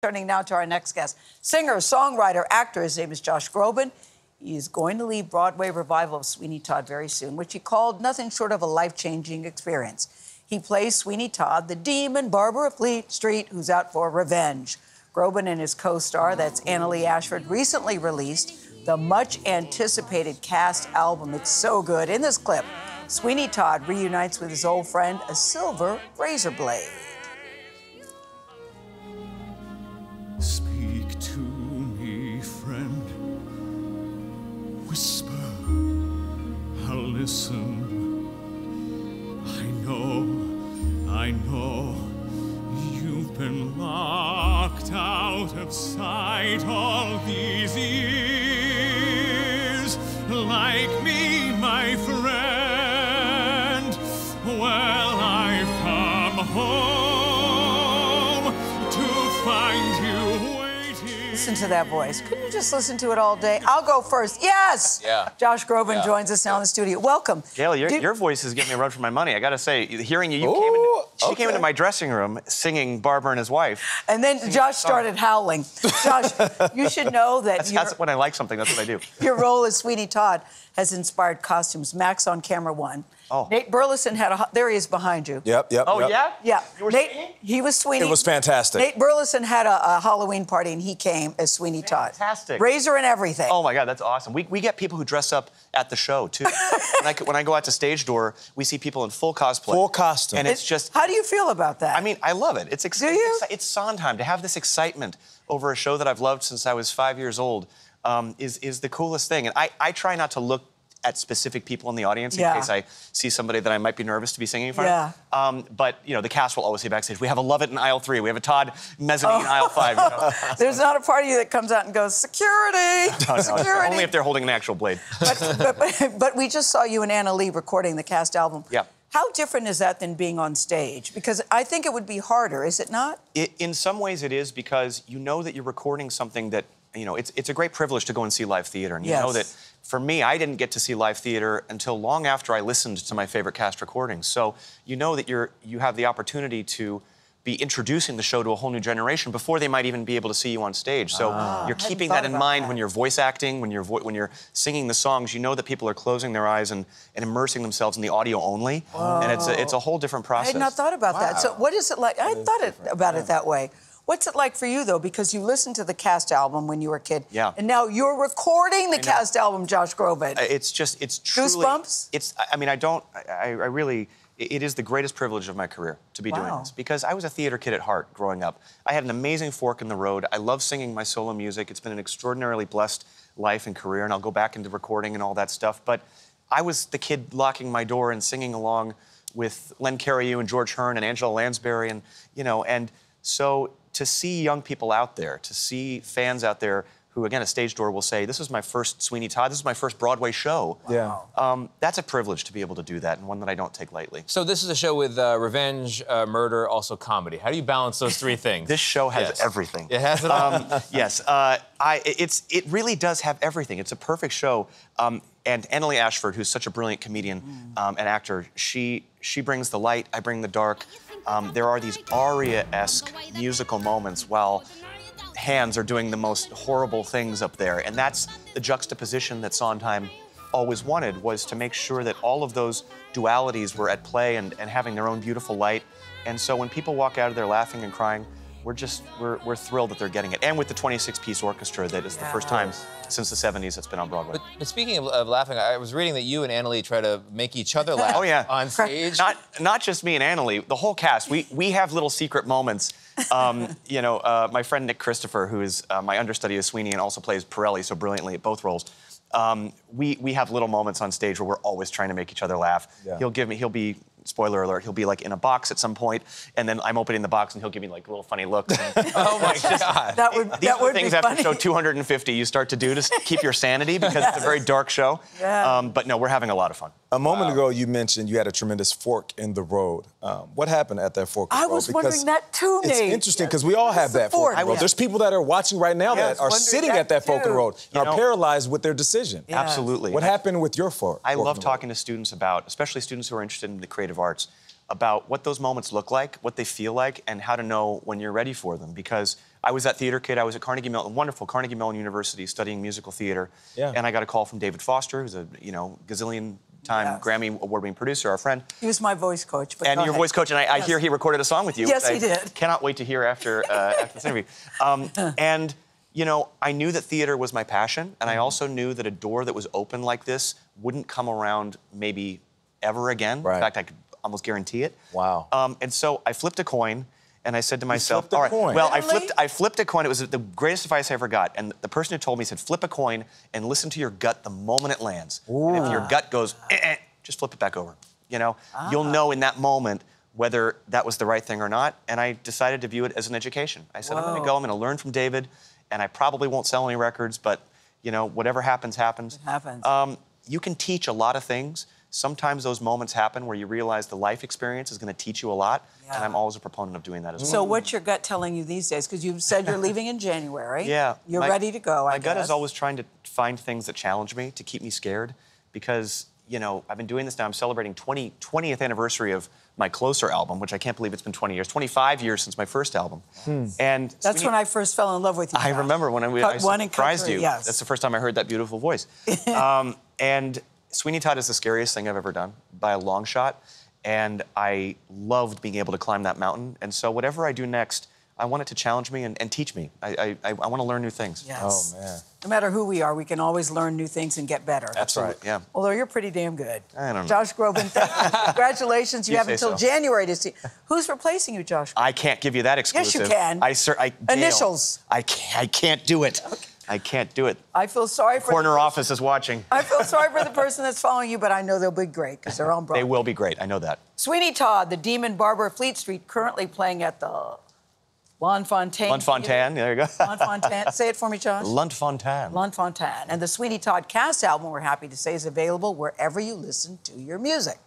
Turning now to our next guest. Singer, songwriter, actor. His name is Josh Groban. He is going to lead Broadway revival of Sweeney Todd very soon, which he called nothing short of a life-changing experience. He plays Sweeney Todd, the demon barber of Fleet Street, who's out for revenge. Groban and his co-star, that's Annalee Ashford, recently released the much-anticipated cast album. It's so good. In this clip, Sweeney Todd reunites with his old friend, a silver razor blade. Speak to me, friend. Whisper, I'll listen. I know, you've been locked out of sight all these years. Like me, my friend, well, I've come home to find you waiting. Listen to that voice. Couldn't you just listen to it all day? I'll go first. Yes! Yeah. Josh Groban joins us now in the studio. Welcome. Gayle, your voice is giving me a run for my money. I got to say, hearing you, she came into my dressing room singing Barber and His Wife. And then Josh started howling. Josh, you should know that that's when I like something, that's what I do. Your role as Sweeney Todd has inspired costumes. Max on Camera One. Oh. Nate Burleson had a... There he is behind you. Yep. Oh, yeah? Yeah. You were Nate, Sweeney? he was Sweeney. It was fantastic. Nate Burleson had a Halloween party, and he came as Sweeney Todd. Fantastic. Razor and everything. Oh, my God, that's awesome. We get people who dress up at the show, too. when I go out to Stage Door, we see people in full cosplay. Full costume. And it's just... How do you feel about that? I mean, I love it. Do you? It's Sondheim. To have this excitement over a show that I've loved since I was 5 years old is the coolest thing. And I try not to look at specific people in the audience in case I see somebody that I might be nervous to be singing in front of. But, you know, the cast will always say backstage, we have a Lovett in aisle 3, we have a Todd mezzanine in aisle 5. You know? There's not a party that comes out and goes, security, security. Only if they're holding an actual blade. But we just saw you and Annalee recording the cast album. Yeah. How different is that than being on stage? Because I think it would be harder, is it not? In some ways it is, because you know that you're recording something that, you know, it's a great privilege to go and see live theater. And you know that, for me, I didn't get to see live theater until long after I listened to my favorite cast recordings. So you know that you have the opportunity to be introducing the show to a whole new generation before they might even be able to see you on stage. So you're keeping that in mind when you're voice acting, when you're singing the songs. You know that people are closing their eyes and immersing themselves in the audio only. And it's a whole different process. I had not thought about that. So what is it like? I thought about it that way. What's it like for you, though? Because you listened to the cast album when you were a kid. Yeah. And now you're recording the cast album, Josh Groban. It's truly... Goosebumps? I mean, I really... It is the greatest privilege of my career to be doing this, because I was a theater kid at heart growing up. I had an amazing fork in the road. I love singing my solo music. It's been an extraordinarily blessed life and career, and I'll go back into recording and all that stuff. But I was the kid locking my door and singing along with Len Cariou and George Hearn and Angela Lansbury, and, you know, and so to see young people out there, to see fans out there who, again, at Stage Door will say, this is my first Sweeney Todd, this is my first Broadway show. That's a privilege to be able to do that, and one that I don't take lightly. So this is a show with revenge, murder, also comedy. How do you balance those three things? This show has everything. It has it all? Yes. It really does have everything. It's a perfect show. And Annalee Ashford, who's such a brilliant comedian and actor, she brings the light, I bring the dark. There are these aria-esque musical moments while hands are doing the most horrible things up there. And that's the juxtaposition that Sondheim always wanted, was to make sure that all of those dualities were at play and having their own beautiful light. And so when people walk out of there laughing and crying, we're thrilled that they're getting it. And with the 26-piece orchestra, that is the first time since the 70s it's been on Broadway. But speaking of laughing, I was reading that you and Annalee try to make each other laugh on stage. Not just me and Annalee, the whole cast. We have little secret moments. You know, my friend Nick Christopher, who is my understudy as Sweeney and also plays Pirelli so brilliantly at both roles, we have little moments on stage where we're always trying to make each other laugh. He'll be, spoiler alert, he'll be like in a box at some point, and then I'm opening the box and he'll give me like little funny looks. Oh my God. These are things after show 250 you start to do to keep your sanity, because it's a very dark show. But no, we're having a lot of fun. A moment ago, you mentioned you had a tremendous fork in the road. What happened at that fork in the road? I was wondering that too, Nate. It's interesting, because we all have that fork in the road. There's people that are watching right now that are sitting at that fork in the road and are paralyzed with their decision. Absolutely. What happened with your fork? I love talking to students about, especially students who are interested in the creative arts, about what those moments look like, what they feel like, and how to know when you're ready for them. Because I was that theater kid. I was at Carnegie Mellon, wonderful Carnegie Mellon University, studying musical theater. Yeah. And I got a call from David Foster, who's a gazillion-time Grammy award-winning producer, our friend. He was my voice coach. But and your voice coach, and I hear he recorded a song with you. Yes, he did. Cannot wait to hear after this interview. And I knew that theater was my passion, and I also knew that a door that was open like this wouldn't come around maybe ever again. Right. In fact, I could almost guarantee it. Wow. And so I flipped a coin, and I said to myself, all right, well, really? I flipped a coin. It was the greatest advice I ever got. And the person who told me said, flip a coin and listen to your gut the moment it lands. Ooh. And if your gut goes, just flip it back over. You'll know in that moment whether that was the right thing or not. And I decided to view it as an education. I said, I'm going to go, I'm going to learn from David, and I probably won't sell any records, but whatever happens, happens. It happens. You can teach a lot of things. Sometimes those moments happen where you realize the life experience is going to teach you a lot, and I'm always a proponent of doing that as well. So what's your gut telling you these days? Because you've said you're leaving in January. Yeah. You're ready to go, My gut is always trying to find things that challenge me, to keep me scared, because, I've been doing this now. I'm celebrating 20th anniversary of my Closer album, which I can't believe it's been 20 years, 25 years since my first album. And that's when I first fell in love with you. I remember when I surprised you. Yes. That's the first time I heard that beautiful voice. And Sweeney Todd is the scariest thing I've ever done, by a long shot. And I loved being able to climb that mountain. And so whatever I do next, I want it to challenge me and teach me. I want to learn new things. Yes. Oh, man. No matter who we are, we can always learn new things and get better. Absolutely, yeah. Although you're pretty damn good. I don't know. Josh Groban, thank you. Congratulations. You have until January to see. Who's replacing you, Josh? I can't give you that exclusive. Yes, you can. Gayle, Initials. I can't do it. Okay. I can't do it. I feel sorry for corner office is watching. I feel sorry for the person that's following you, but I know they'll be great because they're on Broadway. They will be great. I know that. Sweeney Todd, the Demon Barber, Fleet Street, currently playing at the Luntfontein. Luntfontein, there you go. Luntfontein. Say it for me, Josh. Luntfontein. Luntfontein. And the Sweeney Todd cast album, we're happy to say, is available wherever you listen to your music.